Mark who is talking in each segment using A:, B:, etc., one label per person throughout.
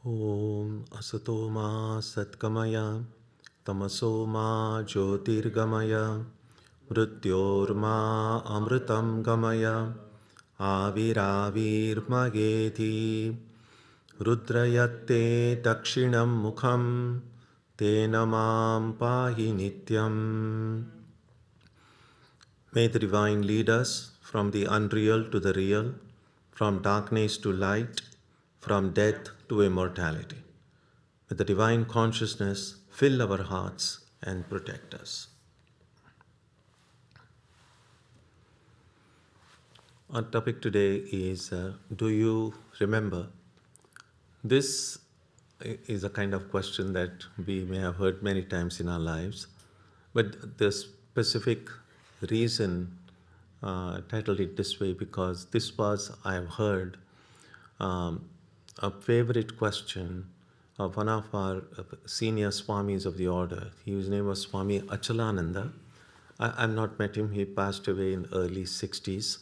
A: Om Asato Ma Satkamaya Tamaso Ma Jyotirgamaya Mrityorma Amritam Gamaya Aviravirmageti Rudrayatte Dakshinam Mukham Tena Mam Pahi Nityam. May the Divine lead us from the unreal to the real, from darkness to light, from death to immortality. May the Divine Consciousness fill our hearts and protect us. Our topic today is do you remember? This is a kind of question that we may have heard many times in our lives, but the specific reason titled it this way because this was, I have heard, a favorite question of one of our senior Swamis of the order. His name was Swami Achalananda. I've not met him. He passed away in early 60s.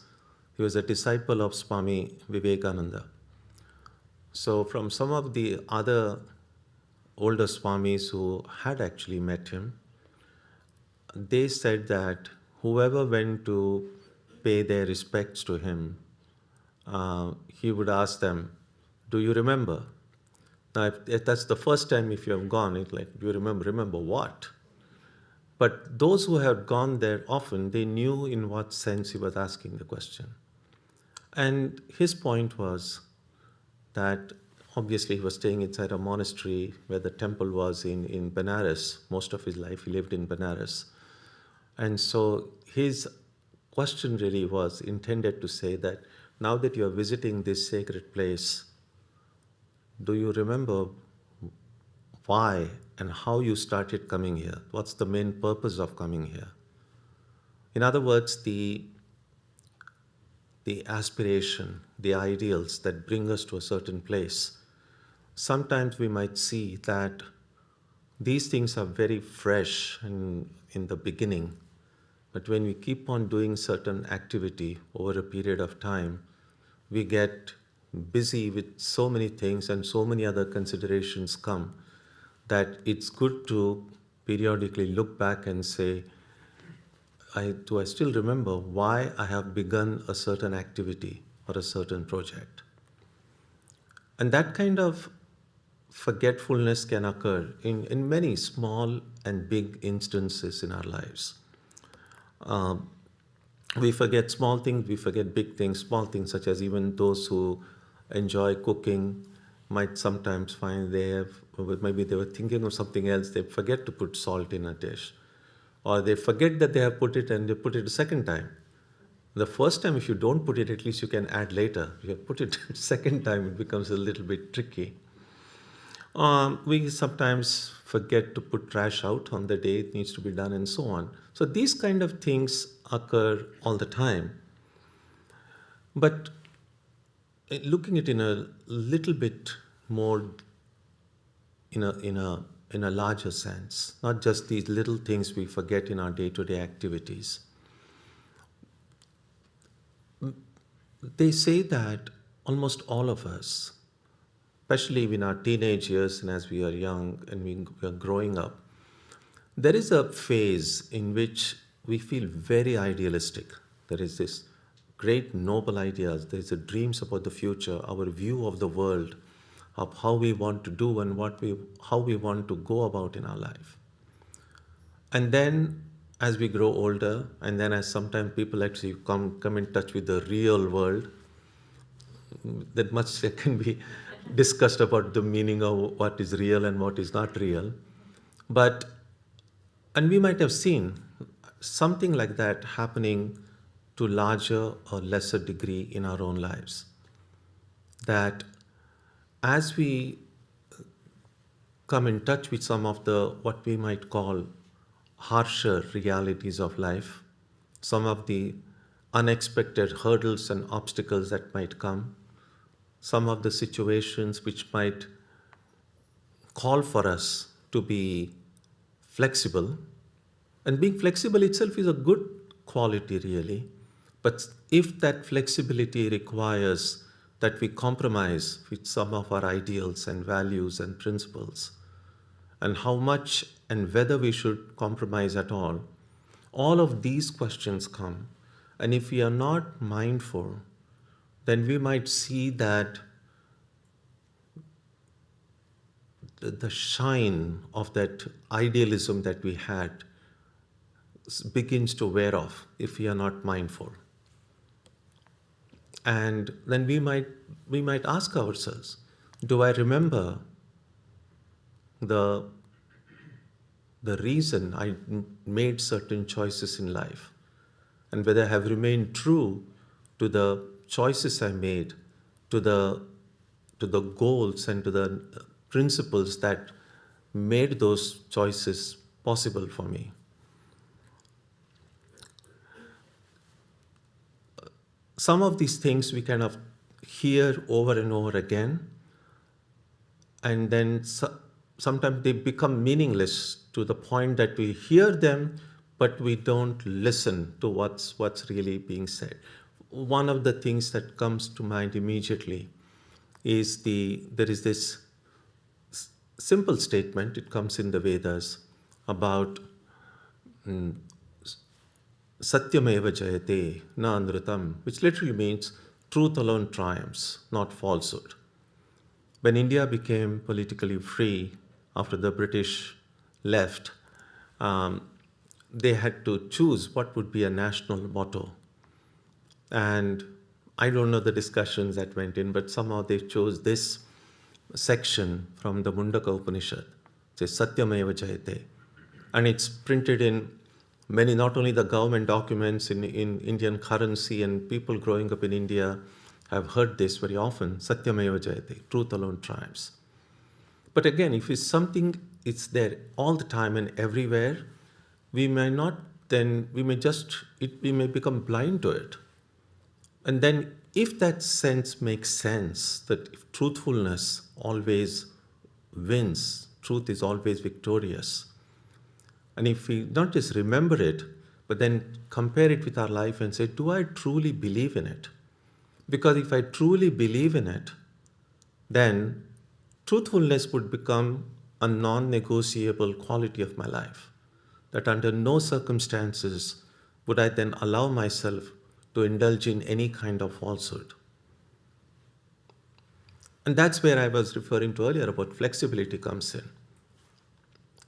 A: He was a disciple of Swami Vivekananda. So from some of the other older Swamis who had actually met him, they said that whoever went to pay their respects to him, he would ask them, do you remember? Now, if that's the first time if you have gone, it's like, do you remember? Remember what? But those who had gone there often, they knew in what sense he was asking the question. And his point was that obviously he was staying inside a monastery where the temple was in Benares. Most of his life he lived in Benares. And so his question really was intended to say that now that you are visiting this sacred place, do you remember why and how you started coming here? What's the main purpose of coming here? In other words, the aspiration, the ideals that bring us to a certain place. Sometimes we might see that these things are very fresh in the beginning, but when we keep on doing certain activity over a period of time, we get busy with so many things and so many other considerations come that it's good to periodically look back and say, do I still remember why I have begun a certain activity or a certain project? And that kind of forgetfulness can occur in many small and big instances in our lives. We forget small things, we forget big things. Small things such as even those who enjoy cooking might sometimes find maybe they were thinking of something else, they forget to put salt in a dish. Or they forget that they have put it and they put it a second time. The first time, if you don't put it, at least you can add later. If you put it second time, it becomes a little bit tricky. We sometimes forget to put trash out on the day it needs to be done and so on. So these kind of things occur all the time. But looking at it in a little bit more in a larger sense, not just these little things we forget in our day-to-day activities. They say that almost all of us, especially in our teenage years and as we are young and we are growing up, there is a phase in which we feel very idealistic. There is this great noble ideas, there is a dreams about the future, our view of the world, of how we want to do and how we want to go about in our life. And then as we grow older, and then as sometimes people actually come in touch with the real world, that much can be discussed about the meaning of what is real and what is not real. And we might have seen something like that happening to larger or lesser degree in our own lives. That as we come in touch with some of the what we might call harsher realities of life, some of the unexpected hurdles and obstacles that might come, some of the situations which might call for us to be flexible. And being flexible itself is a good quality really, but if that flexibility requires that we compromise with some of our ideals and values and principles, and how much and whether we should compromise at all of these questions come. And if we are not mindful, then we might see that the shine of that idealism that we had begins to wear off if we are not mindful. And then we might ask ourselves, do I remember the reason I made certain choices in life, and whether I have remained true to the choices I made, to the goals and to the principles that made those choices possible for me. Some of these things we kind of hear over and over again, and then sometimes they become meaningless to the point that we hear them, but we don't listen to what's really being said. One of the things that comes to mind immediately is there is this simple statement, it comes in the Vedas, about Satyameva Jayate na Anrutam, which literally means truth alone triumphs, not falsehood. When India became politically free after the British left, they had to choose what would be a national motto. And I don't know the discussions that went in, but somehow they chose this section from the Mundaka Upanishad, it says Satyameva Jayate. And it's printed in many, not only the government documents in Indian currency, and people growing up in India have heard this very often, Satyameva Jayate, truth alone triumphs. But again, if it's something, it's there all the time and everywhere, we may become blind to it. And then if that sense makes sense, that if truthfulness always wins, truth is always victorious, and if we not just remember it, but then compare it with our life and say, do I truly believe in it? Because if I truly believe in it, then truthfulness would become a non-negotiable quality of my life. That under no circumstances would I then allow myself to indulge in any kind of falsehood. And that's where I was referring to earlier about flexibility comes in.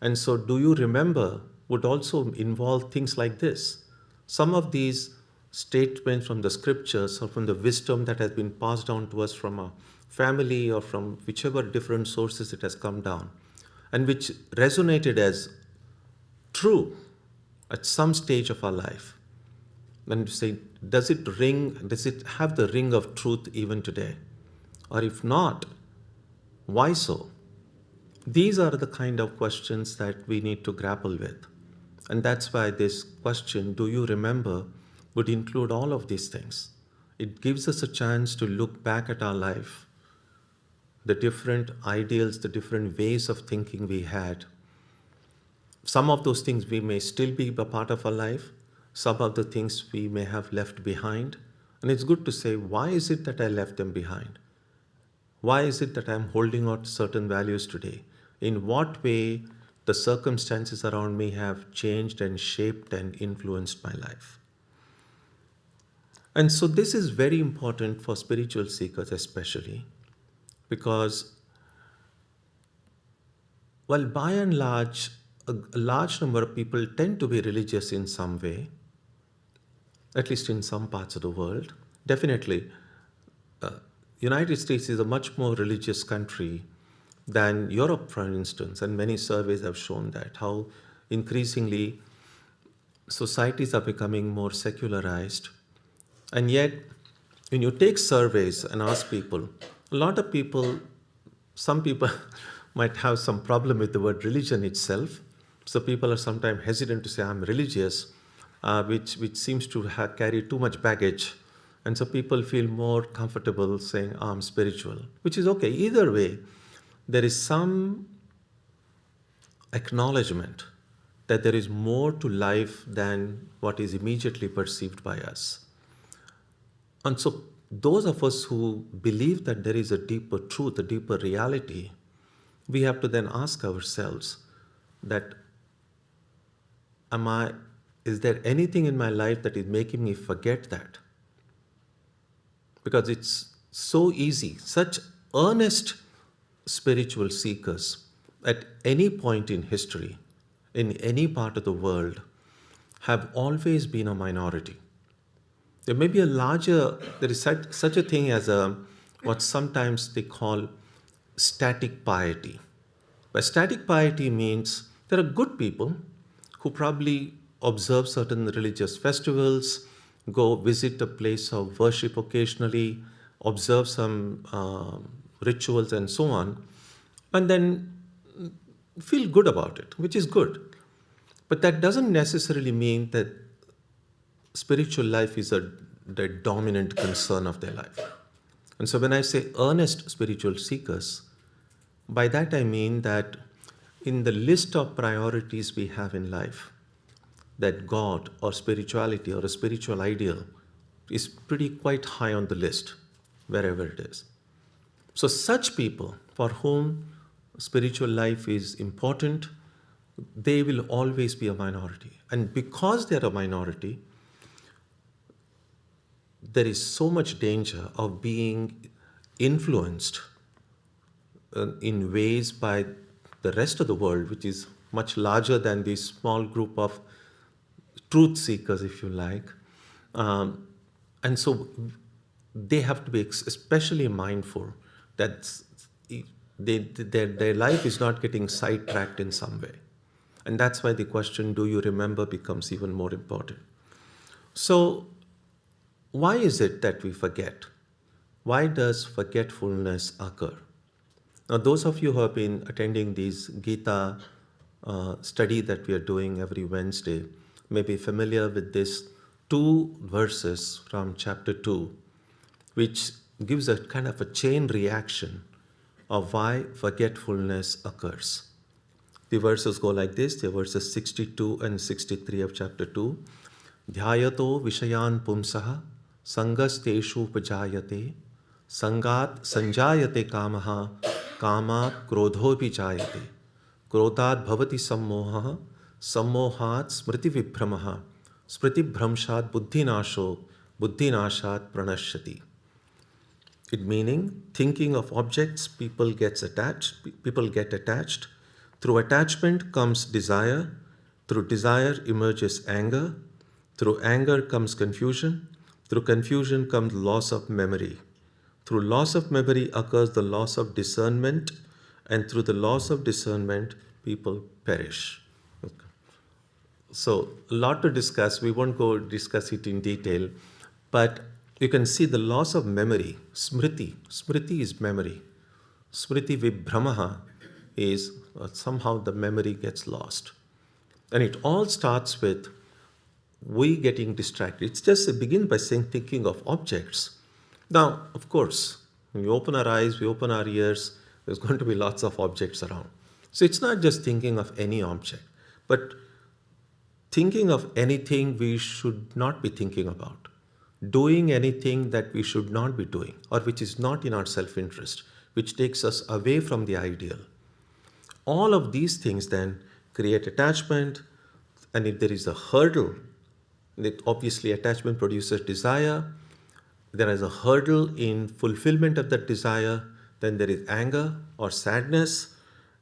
A: And so do you remember would also involve things like this. Some of these statements from the scriptures or from the wisdom that has been passed down to us from a family or from whichever different sources it has come down, and which resonated as true at some stage of our life. And you say, does it have the ring of truth even today? Or if not, why so? These are the kind of questions that we need to grapple with. And that's why this question, do you remember, would include all of these things. It gives us a chance to look back at our life, the different ideals, the different ways of thinking we had. Some of those things we may still be a part of our life. Some of the things we may have left behind. And it's good to say, why is it that I left them behind? Why is it that I'm holding on to certain values today? In what way the circumstances around me have changed and shaped and influenced my life? And so this is very important for spiritual seekers especially, because, well, by and large, a large number of people tend to be religious in some way, at least in some parts of the world. Definitely, United States is a much more religious country than Europe, for instance, and many surveys have shown that, how increasingly societies are becoming more secularized. And yet, when you take surveys and ask people, a lot of people, some people might have some problem with the word religion itself. So people are sometimes hesitant to say, I'm religious, which seems to carry too much baggage. And so people feel more comfortable saying, I'm spiritual, which is okay. Either way, there is some acknowledgement that there is more to life than what is immediately perceived by us. And so those of us who believe that there is a deeper truth, a deeper reality, we have to then ask ourselves that is there anything in my life that is making me forget that? Because it's so easy. Such earnest spiritual seekers at any point in history, in any part of the world, have always been a minority. There may be there is such a thing as what sometimes they call static piety. But static piety means there are good people who probably observe certain religious festivals, go visit a place of worship occasionally, observe some rituals and so on, and then feel good about it, which is good. But that doesn't necessarily mean that spiritual life is the dominant concern of their life. And so when I say earnest spiritual seekers, by that I mean that in the list of priorities we have in life, that God or spirituality or a spiritual ideal is pretty quite high on the list, wherever it is. So such people for whom spiritual life is important, they will always be a minority. And because they're a minority, there is so much danger of being influenced in ways by the rest of the world, which is much larger than this small group of truth seekers, if you like. And so they have to be especially mindful that their life is not getting sidetracked in some way. And that's why the question, do you remember, becomes even more important. So why is it that we forget? Why does forgetfulness occur? Now, those of you who have been attending these Gita study that we are doing every Wednesday may be familiar with these two verses from chapter 2, which gives a kind of a chain reaction of why forgetfulness occurs. The verses go like this. The verses 62 and 63 of chapter 2. Dhyayato vishayan pumsaha sangasteshu pajayate sangat sanjayate kamaha kamat krodhopi jayate krodhat bhavati sammoha sammohat smriti vibhramaha smriti bhramshat buddhinasho buddhinashat pranashyati. It meaning, thinking of objects, people get attached. Through attachment comes desire. Through desire emerges anger. Through anger comes confusion. Through confusion comes loss of memory. Through loss of memory occurs the loss of discernment, and through the loss of discernment, people perish. Okay. So, a lot to discuss. We won't go discuss it in detail, but you can see the loss of memory. Smriti. Smriti is memory. Smriti vibhramaha is somehow the memory gets lost. And it all starts with we getting distracted. It's just it begins by saying thinking of objects. Now, of course, when we open our eyes, we open our ears, there's going to be lots of objects around. So it's not just thinking of any object, but thinking of anything we should not be thinking about. Doing anything that we should not be doing, or which is not in our self-interest, which takes us away from the ideal. All of these things then create attachment, and if there is a hurdle, obviously attachment produces desire. There is a hurdle in fulfillment of that desire, then there is anger or sadness,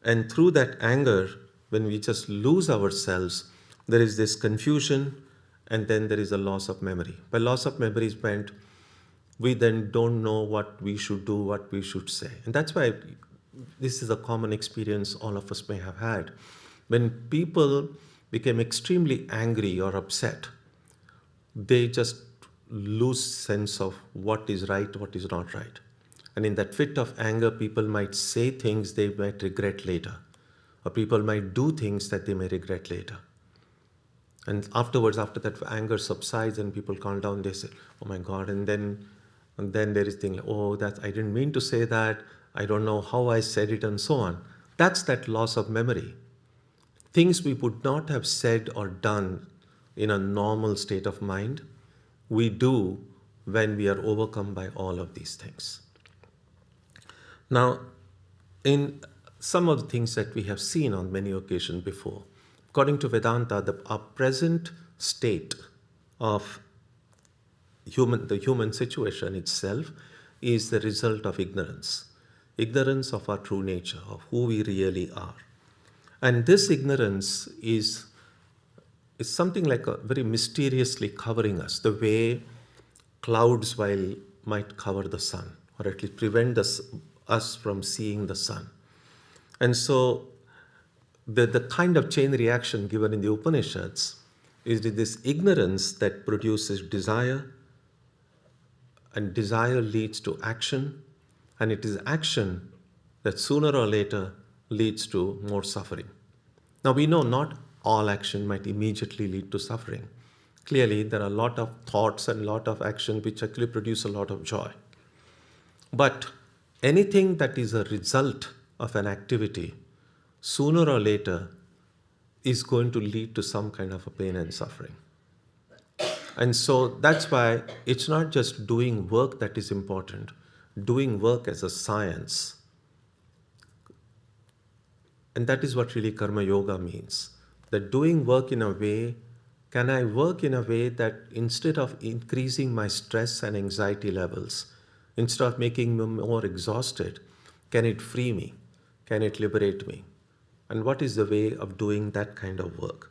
A: and through that anger, when we just lose ourselves, there is this confusion, and then there is a loss of memory. By loss of memory is meant we then don't know what we should do, what we should say. And that's why this is a common experience all of us may have had. When people became extremely angry or upset, they just lose sense of what is right, what is not right. And in that fit of anger, people might say things they might regret later, or people might do things that they may regret later. And afterwards, after that anger subsides and people calm down, they say, oh my God, and then there is thing like, oh, I didn't mean to say that, I don't know how I said it, and so on. That's that loss of memory. Things we would not have said or done in a normal state of mind, we do when we are overcome by all of these things. Now, in some of the things that we have seen on many occasions before, according to Vedanta, our present state of the human situation itself is the result of ignorance of our true nature, of who we really are. And this ignorance is something like a very mysteriously covering us, the way clouds might cover the sun, or at least prevent us from seeing the sun. And so the kind of chain reaction given in the Upanishads is this ignorance that produces desire, and desire leads to action, and it is action that sooner or later leads to more suffering. Now we know not all action might immediately lead to suffering. Clearly, there are a lot of thoughts and a lot of action which actually produce a lot of joy. But anything that is a result of an activity, sooner or later, is going to lead to some kind of a pain and suffering. And so that's why it's not just doing work that is important, doing work as a science. And that is what really Karma Yoga means. That doing work in a way, can I work in a way that instead of increasing my stress and anxiety levels, instead of making me more exhausted, can it free me? Can it liberate me? And what is the way of doing that kind of work?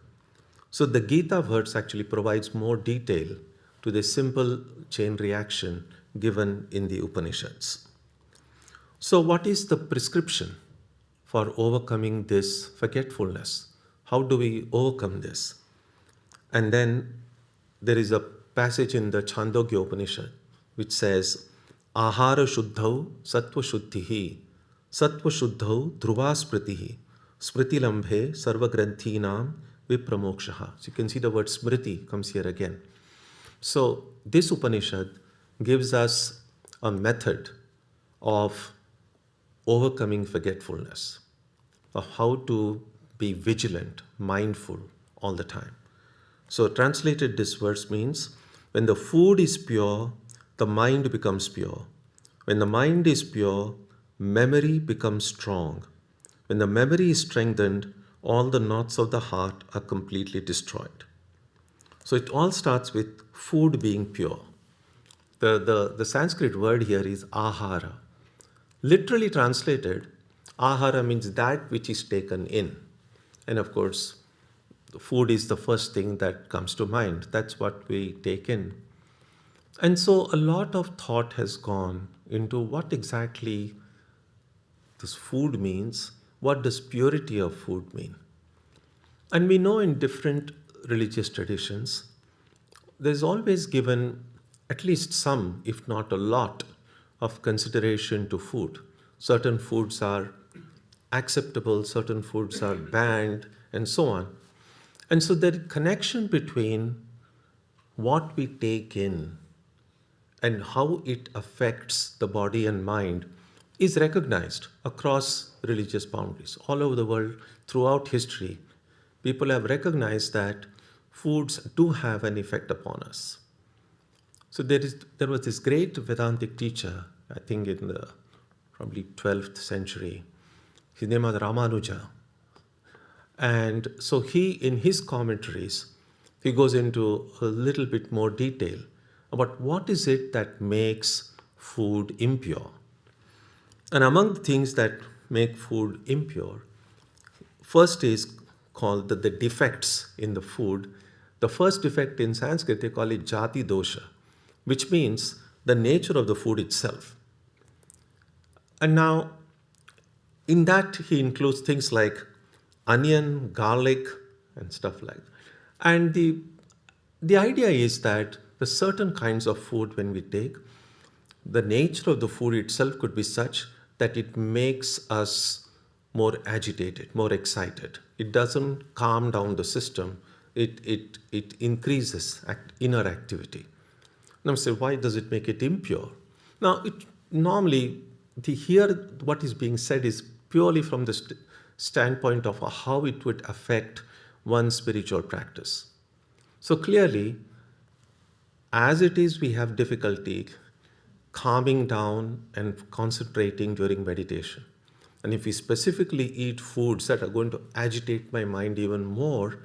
A: So the Gita verse actually provides more detail to the simple chain reaction given in the Upanishads. So what is the prescription for overcoming this forgetfulness? How do we overcome this? And then there is a passage in the Chandogya Upanishad which says, Ahara shuddhau sattva shuddhihi, sattva shuddhau dhruva spritihi, smriti lambhe sarva granthinam vipramokshaha. So you can see the word smriti comes here again. So this Upanishad gives us a method of overcoming forgetfulness, of how to be vigilant, mindful all the time. So translated, this verse means, when the food is pure, the mind becomes pure. When the mind is pure, memory becomes strong. When the memory is strengthened, all the knots of the heart are completely destroyed. So it all starts with food being pure. The Sanskrit word here is ahara. Literally translated, ahara means that which is taken in. And of course, food is the first thing that comes to mind. That's what we take in. And so a lot of thought has gone into what exactly this food means. What does purity of food mean? And we know in different religious traditions, there's always given at least some, if not a lot, of consideration to food. Certain foods are acceptable, certain foods are banned, and so on. And so the connection between what we take in and how it affects the body and mind is recognized across religious boundaries. All over the world, throughout history, people have recognized that foods do have an effect upon us. So there was this great Vedantic teacher, I think in the probably 12th century. His name was Ramanuja. And so in his commentaries, he goes into a little bit more detail about what is it that makes food impure. And among the things that make food impure, first is called the defects in the food. The first defect in Sanskrit, they call it jati dosha, which means the nature of the food itself. And now, in that, he includes things like onion, garlic, and stuff like that. And the idea is that the certain kinds of food when we take, the nature of the food itself could be such that it makes us more agitated, more excited. It doesn't calm down the system. It increases inner activity. Now, say, why does it make it impure? Now, normally, here what is being said is purely from the standpoint of how it would affect one's spiritual practice. So clearly, As it is, we have difficulty calming down and concentrating during meditation. And if we specifically eat foods that are going to agitate my mind even more,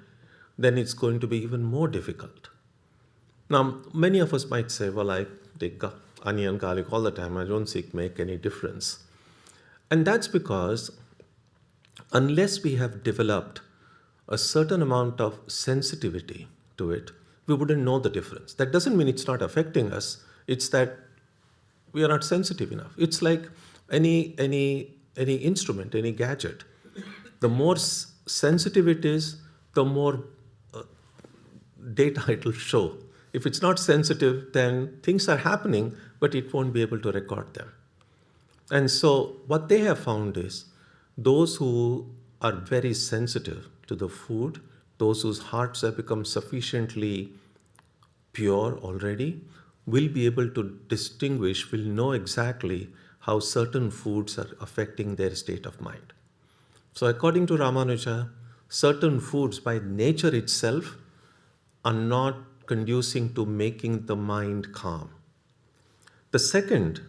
A: then it's going to be even more difficult. Now, many of us might say, well, I take onion, garlic all the time. I don't see make any difference. And that's because unless we have developed a certain amount of sensitivity to it, we wouldn't know the difference. That doesn't mean it's not affecting us. It's that we are not sensitive enough. It's like any instrument, any gadget. The more sensitive it is, the more data it will show. If it's not sensitive, then things are happening, but it won't be able to record them. And so what they have found is those who are very sensitive to the food, those whose hearts have become sufficiently pure already, will be able to distinguish, will know exactly how certain foods are affecting their state of mind. So according to Ramanuja, certain foods by nature itself are not conducing to making the mind calm. The second,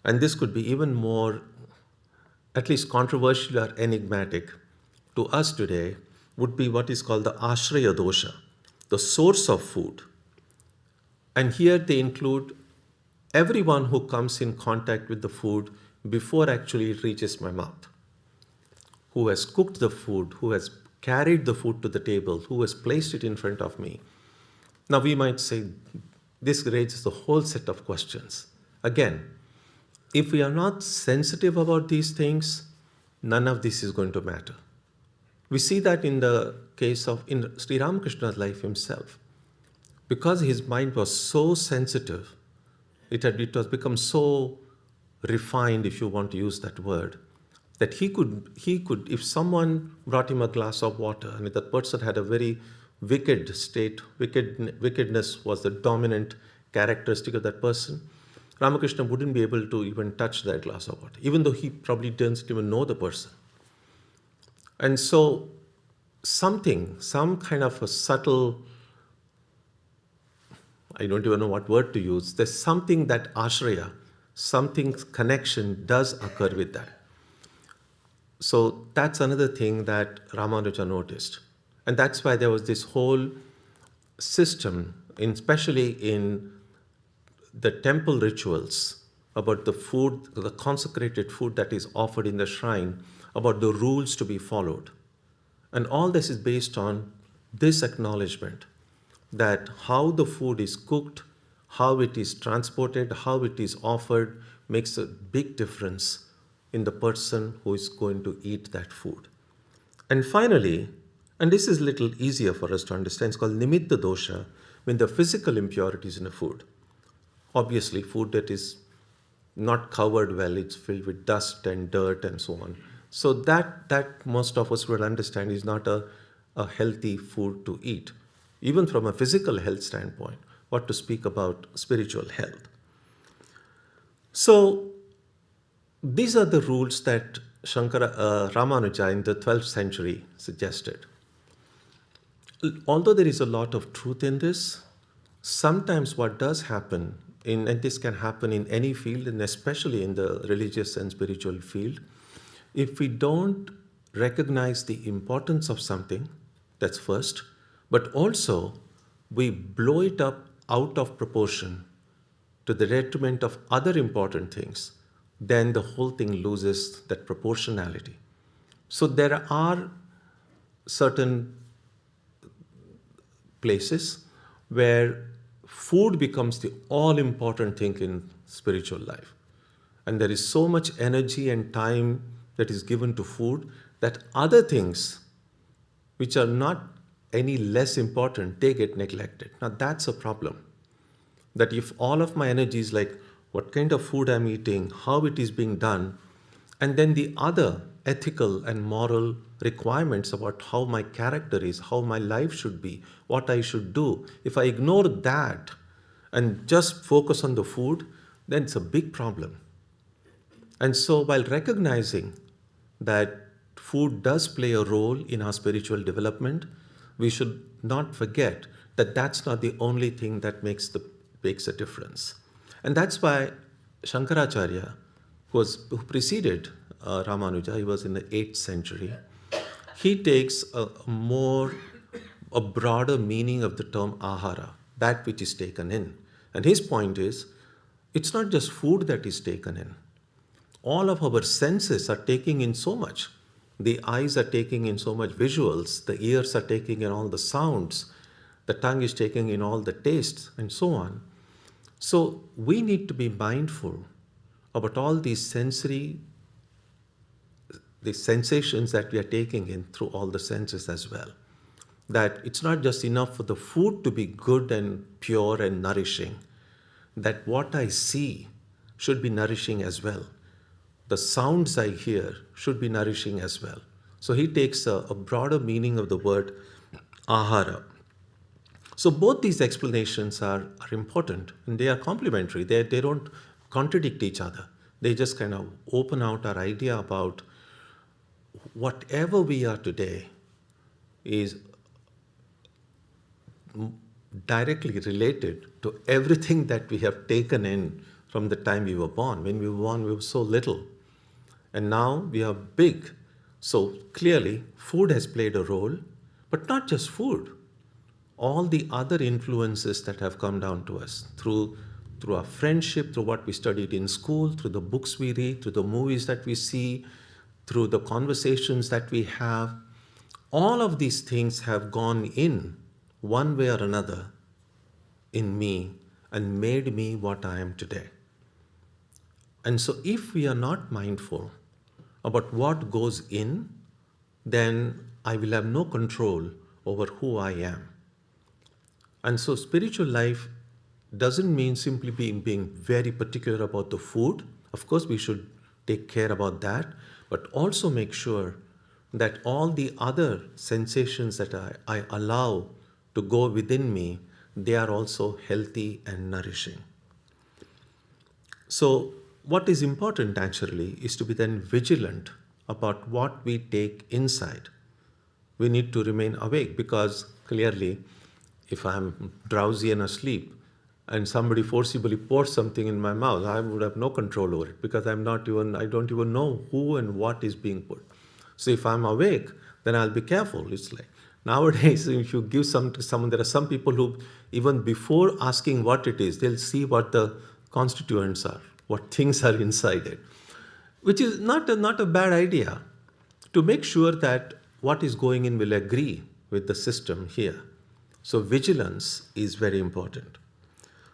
A: and this could be even more, at least controversial or enigmatic to us today, would be what is called the ashraya dosha, the source of food. And here they include everyone who comes in contact with the food before actually it reaches my mouth, who has cooked the food, who has carried the food to the table, who has placed it in front of me. Now we might say this raises a whole set of questions. Again, if we are not sensitive about these things, none of this is going to matter. We see that in the case of in Sri Ramakrishna's life himself. Because his mind was so sensitive, it was become so refined, if you want to use that word, that he could, if someone brought him a glass of water and if that person had a very wicked state, wickedness was the dominant characteristic of that person, Ramakrishna wouldn't be able to even touch that glass of water, even though he probably doesn't even know the person. And so some kind of a subtle, I don't even know what word to use, there's something that ashraya, something connection does occur with that. So that's another thing that Ramanuja noticed. And that's why there was this whole system, especially in the temple rituals, about the food, the consecrated food that is offered in the shrine, about the rules to be followed. And all this is based on this acknowledgement that how the food is cooked, how it is transported, how it is offered makes a big difference in the person who is going to eat that food. And finally, and this is a little easier for us to understand, it's called nimitta dosha, when the physical impurities in a food. Obviously, food that is not covered well, it's filled with dust and dirt and so on. So that most of us will understand is not a healthy food to eat, even from a physical health standpoint, what to speak about spiritual health. So these are the rules that Ramanuja in the 12th century suggested. Although there is a lot of truth in this, sometimes what does happen, and this can happen in any field, and especially in the religious and spiritual field, if we don't recognize the importance of something, that's first, but also we blow it up out of proportion to the detriment of other important things, then the whole thing loses that proportionality. So there are certain places where food becomes the all-important thing in spiritual life. And there is so much energy and time that is given to food that other things which are not any less important, they get neglected. Now that's a problem. That if all of my energy is like what kind of food I'm eating, how it is being done, and then the other ethical and moral requirements about how my character is, how my life should be, what I should do, if I ignore that and just focus on the food, then it's a big problem. And so while recognizing that food does play a role in our spiritual development, we should not forget that's not the only thing that makes a difference. And that's why Shankaracharya, who preceded Ramanuja, he was in the 8th century, he takes a broader meaning of the term ahara, that which is taken in. And his point is, it's not just food that is taken in. All of our senses are taking in so much. The eyes are taking in so much visuals, the ears are taking in all the sounds, the tongue is taking in all the tastes, and so on. So we need to be mindful about all these sensations that we are taking in through all the senses as well. That it's not just enough for the food to be good and pure and nourishing, that what I see should be nourishing as well. The sounds I hear should be nourishing as well. So he takes a broader meaning of the word ahara. So both these explanations are important, and they are complementary. They don't contradict each other. They just kind of open out our idea about whatever we are today is directly related to everything that we have taken in from the time we were born. When we were born, we were so little. And now we are big. So clearly, food has played a role, but not just food. All the other influences that have come down to us through our friendship, through what we studied in school, through the books we read, through the movies that we see, through the conversations that we have, all of these things have gone in one way or another in me and made me what I am today. And so if we are not mindful about what goes in, then I will have no control over who I am. And so spiritual life doesn't mean simply being very particular about the food. Of course, we should take care about that, but also make sure that all the other sensations that I allow to go within me, they are also healthy and nourishing. So what is important naturally is to be then vigilant about what we take inside. We need to remain awake, because clearly if I'm drowsy and asleep and somebody forcibly pours something in my mouth, I would have no control over it, because I don't even know who and what is being put. So if I'm awake, then I'll be careful. It's like nowadays, if you give some to someone, there are some people who, even before asking what it is, they'll see what the constituents are, what things are inside it, which is not a bad idea, to make sure that what is going in will agree with the system here. So vigilance is very important.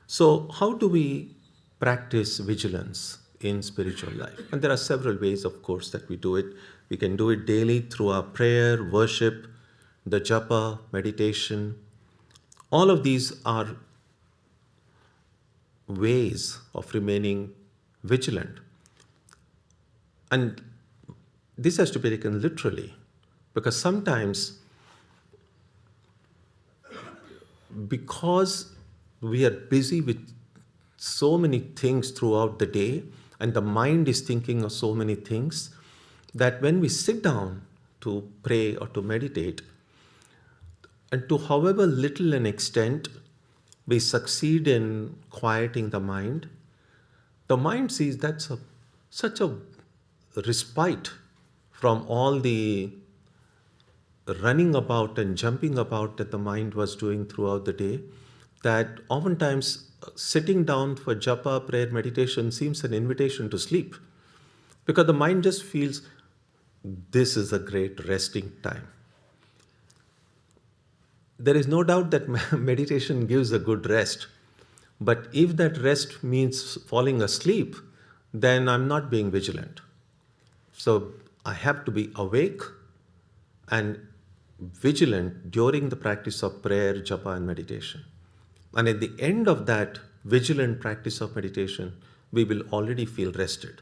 A: So how do we practice vigilance in spiritual life? And there are several ways, of course, that we do it. We can do it daily through our prayer, worship, the japa, meditation. All of these are ways of remaining vigilant. And this has to be taken literally, because sometimes, because we are busy with so many things throughout the day, and the mind is thinking of so many things, that when we sit down to pray or to meditate, and to however little an extent we succeed in quieting the mind sees that's such a respite from all the running about and jumping about that the mind was doing throughout the day, that oftentimes sitting down for japa, prayer, meditation seems an invitation to sleep, because the mind just feels this is a great resting time. There is no doubt that meditation gives a good rest, but if that rest means falling asleep, then I'm not being vigilant. So I have to be awake and vigilant during the practice of prayer, japa, and meditation. And at the end of that vigilant practice of meditation, we will already feel rested.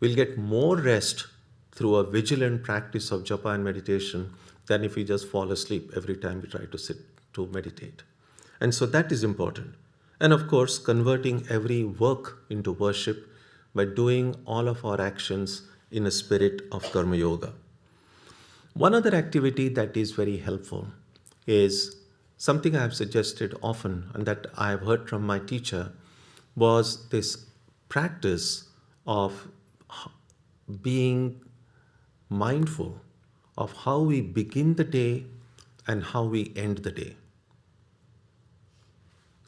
A: We'll get more rest through a vigilant practice of japa and meditation than if we just fall asleep every time we try to sit to meditate. And so that is important. And of course, converting every work into worship by doing all of our actions in a spirit of karma yoga. One other activity that is very helpful is something I have suggested often and that I have heard from my teacher was this practice of being mindful of how we begin the day and how we end the day.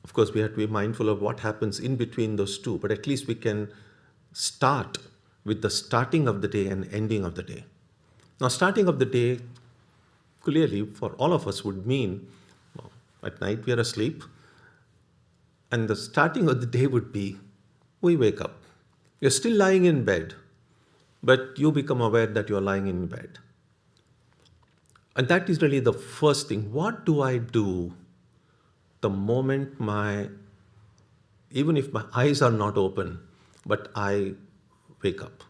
A: Of course, we have to be mindful of what happens in between those two, but at least we can start with the starting of the day and ending of the day. Now, starting of the day clearly for all of us would mean, well, at night we are asleep, and the starting of the day would be we wake up. You're still lying in bed, but you become aware that you're lying in bed. And that is really the first thing. What do I do the moment even if my eyes are not open, but I wake up?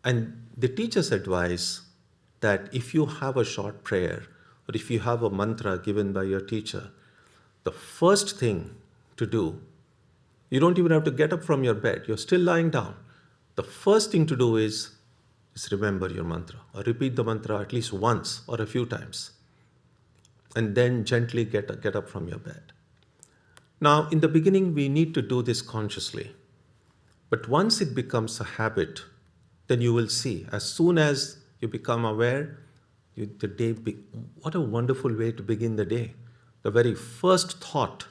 A: And the teachers advise that if you have a short prayer or if you have a mantra given by your teacher, the first thing to do, you don't even have to get up from your bed, you're still lying down. The first thing to do is remember your mantra or repeat the mantra at least once or a few times. And then gently get up from your bed. Now, in the beginning, we need to do this consciously. But once it becomes a habit, then you will see, as soon as you become aware, what a wonderful way to begin the day. The very first thought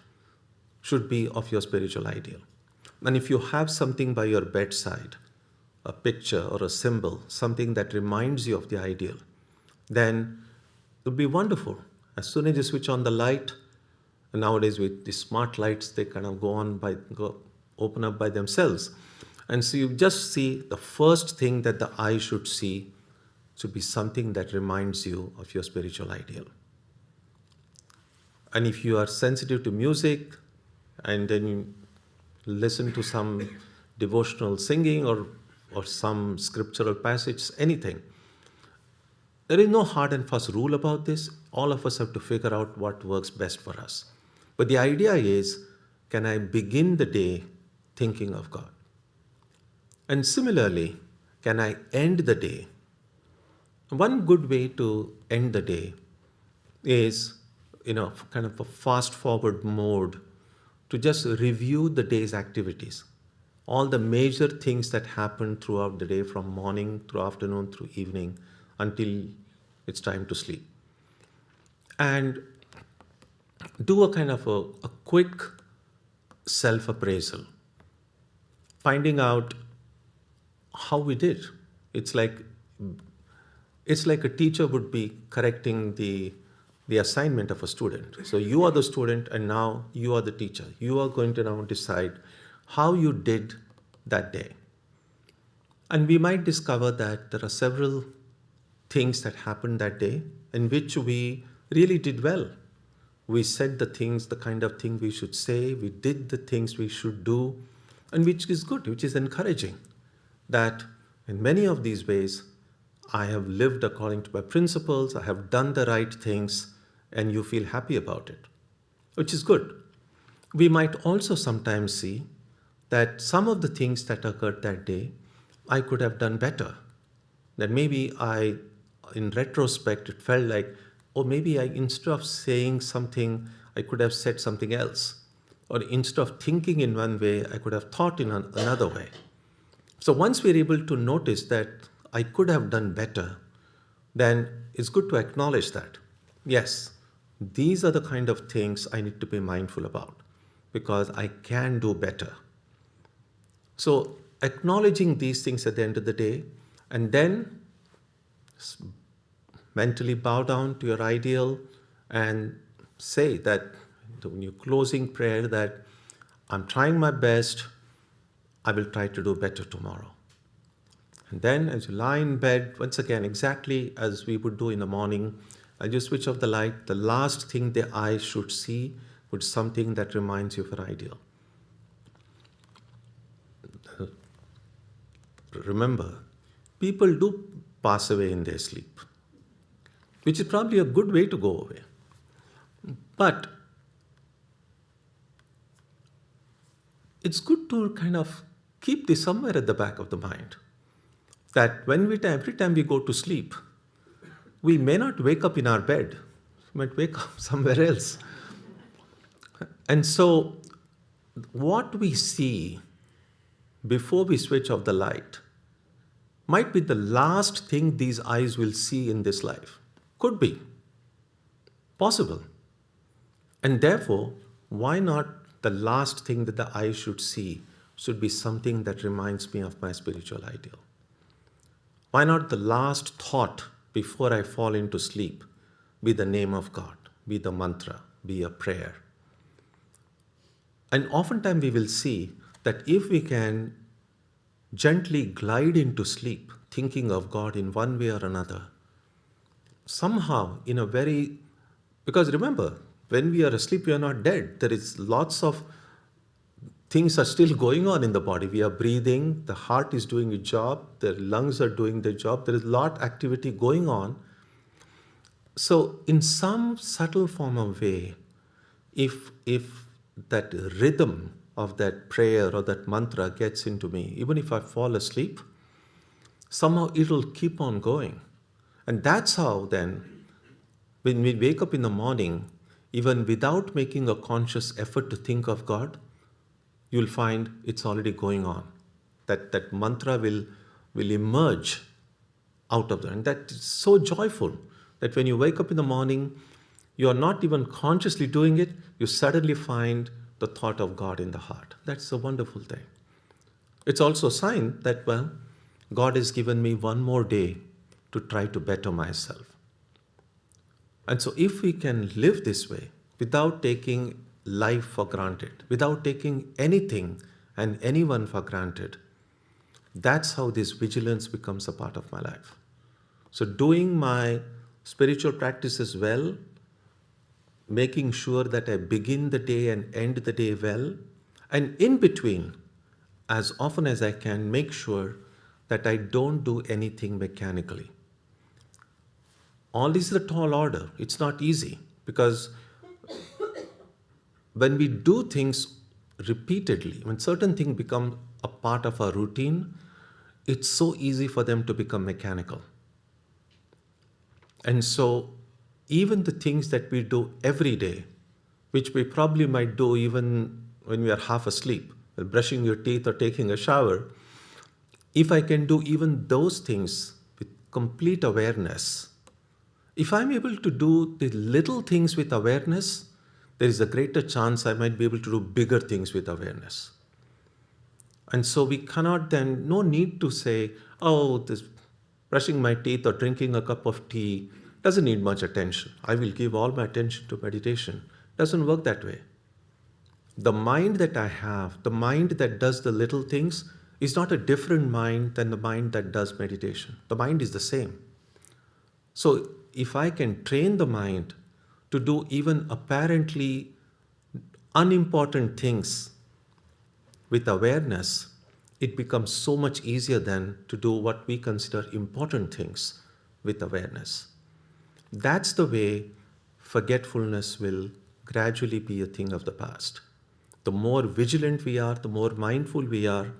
A: should be of your spiritual ideal. And if you have something by your bedside, a picture or a symbol, something that reminds you of the ideal, then it would be wonderful. As soon as you switch on the light, and nowadays with the smart lights, they kind of open up by themselves. And so you just see the first thing that the eye should see should be something that reminds you of your spiritual ideal. And if you are sensitive to music, and then you listen to some devotional singing or some scriptural passage, anything. There is no hard and fast rule about this. All of us have to figure out what works best for us. But the idea is, can I begin the day thinking of God? And similarly, can I end the day? One good way to end the day is, kind of a fast forward mode to just review the day's activities. All the major things that happen throughout the day, from morning through afternoon through evening until it's time to sleep. And do a kind of a quick self-appraisal, finding out how we did. It's like a teacher would be correcting the assignment of a student. So you are the student and now you are the teacher. You are going to now decide how you did that day. And we might discover that there are several things that happened that day in which we really did well. We said the kind of thing we should say, we did the things we should do, and which is good, which is encouraging. That in many of these ways, I have lived according to my principles, I have done the right things, and you feel happy about it, which is good. We might also sometimes see that some of the things that occurred that day, I could have done better. That maybe in retrospect, it felt like, maybe instead of saying something, I could have said something else. Or instead of thinking in one way, I could have thought in another way. So once we're able to notice that I could have done better, then it's good to acknowledge that. Yes, these are the kind of things I need to be mindful about because I can do better. So acknowledging these things at the end of the day, and then mentally bow down to your ideal and say that in your closing prayer that I'm trying my best, I will try to do better tomorrow. And then as you lie in bed, once again, exactly as we would do in the morning, as you switch off the light, the last thing the eye should see would be something that reminds you of your ideal. Remember, people do pass away in their sleep, which is probably a good way to go away. But it's good to kind of keep this somewhere at the back of the mind, that every time we go to sleep, we may not wake up in our bed. You might wake up somewhere else. And so, what we see before we switch off the light might be the last thing these eyes will see in this life. Could be. Possible. And therefore, why not the last thing that the eye should see should be something that reminds me of my spiritual ideal? Why not the last thought before I fall into sleep be the name of God, be the mantra, be a prayer? And oftentimes we will see that if we can gently glide into sleep, thinking of God in one way or another, somehow in a very, because remember, when we are asleep, we are not dead. There is lots of things are still going on in the body. We are breathing, the heart is doing its job, the lungs are doing their job. There is a lot of activity going on. So in some subtle form of way, if that rhythm of that prayer or that mantra gets into me, even if I fall asleep, somehow it'll keep on going. And that's how then, when we wake up in the morning, even without making a conscious effort to think of God, you'll find it's already going on. That mantra will emerge out of that. And that is so joyful that when you wake up in the morning, you are not even consciously doing it, you suddenly find the thought of God in the heart. That's a wonderful thing. It's also a sign that, well, God has given me one more day to try to better myself. And so if we can live this way, without taking life for granted, without taking anything and anyone for granted, that's how this vigilance becomes a part of my life. So doing my spiritual practices well, making sure that I begin the day and end the day well, and in between, as often as I can, make sure that I don't do anything mechanically. All this is a tall order. It's not easy, because when we do things repeatedly, when certain things become a part of our routine, it's so easy for them to become mechanical. And so even the things that we do every day, which we probably might do even when we are half asleep, brushing your teeth or taking a shower, if I can do even those things with complete awareness, if I'm able to do the little things with awareness, there is a greater chance I might be able to do bigger things with awareness. And so we cannot then, no need to say, oh, this brushing my teeth or drinking a cup of tea doesn't need much attention. I will give all my attention to meditation. Doesn't work that way. The mind that I have, the mind that does the little things, is not a different mind than the mind that does meditation. The mind is the same. So if I can train the mind to do even apparently unimportant things with awareness, it becomes so much easier then to do what we consider important things with awareness. That's the way forgetfulness will gradually be a thing of the past. The more vigilant we are, the more mindful we are,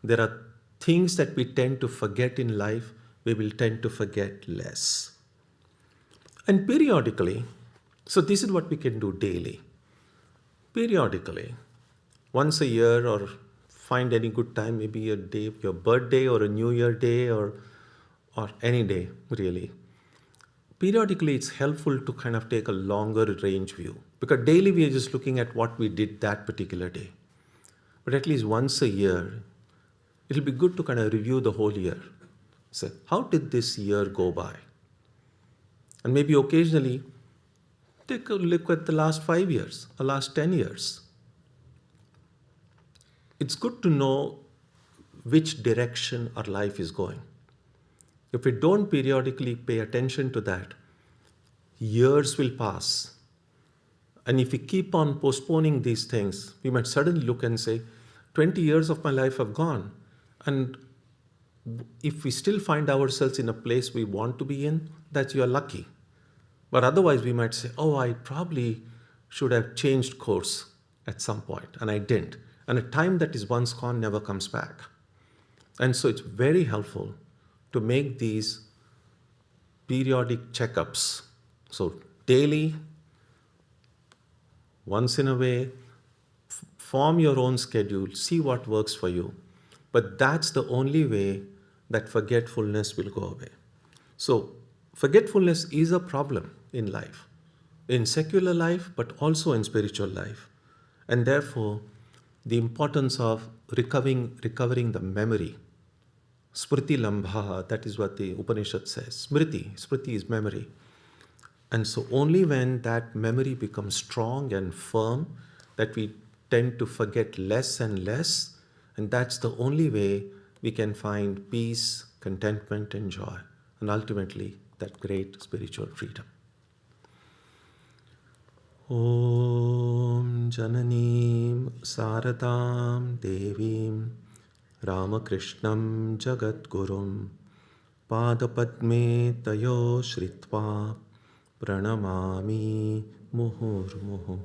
A: there are things that we tend to forget in life, we will tend to forget less. And periodically, so this is what we can do daily. Periodically, once a year, or find any good time, maybe a day, your birthday or a New Year day, or any day really. Periodically, it's helpful to kind of take a longer range view, because daily we are just looking at what we did that particular day. But at least once a year, it'll be good to kind of review the whole year. Say, how did this year go by? And maybe occasionally take a look at the last 5 years, or last 10 years. It's good to know which direction our life is going. If we don't periodically pay attention to that, years will pass. And if we keep on postponing these things, we might suddenly look and say, 20 years of my life have gone. And if we still find ourselves in a place we want to be in, that you are lucky. But otherwise we might say, oh, I probably should have changed course at some point, and I didn't. And a time that is once gone never comes back. And so it's very helpful to make these periodic checkups. So daily, once in a way, form your own schedule, see what works for you. But that's the only way that forgetfulness will go away. So, forgetfulness is a problem in life, in secular life, but also in spiritual life. And therefore, the importance of recovering the memory. Smriti lambha, that is what the Upanishad says. Smriti is memory. And so only when that memory becomes strong and firm that we tend to forget less and less, and that's the only way we can find peace, contentment, and joy, and ultimately that great spiritual freedom. Om Jananim Saradam Devim Ramakrishnam Jagadgurum Padapadme Tayo Shritva Pranamami Muhurmuhu.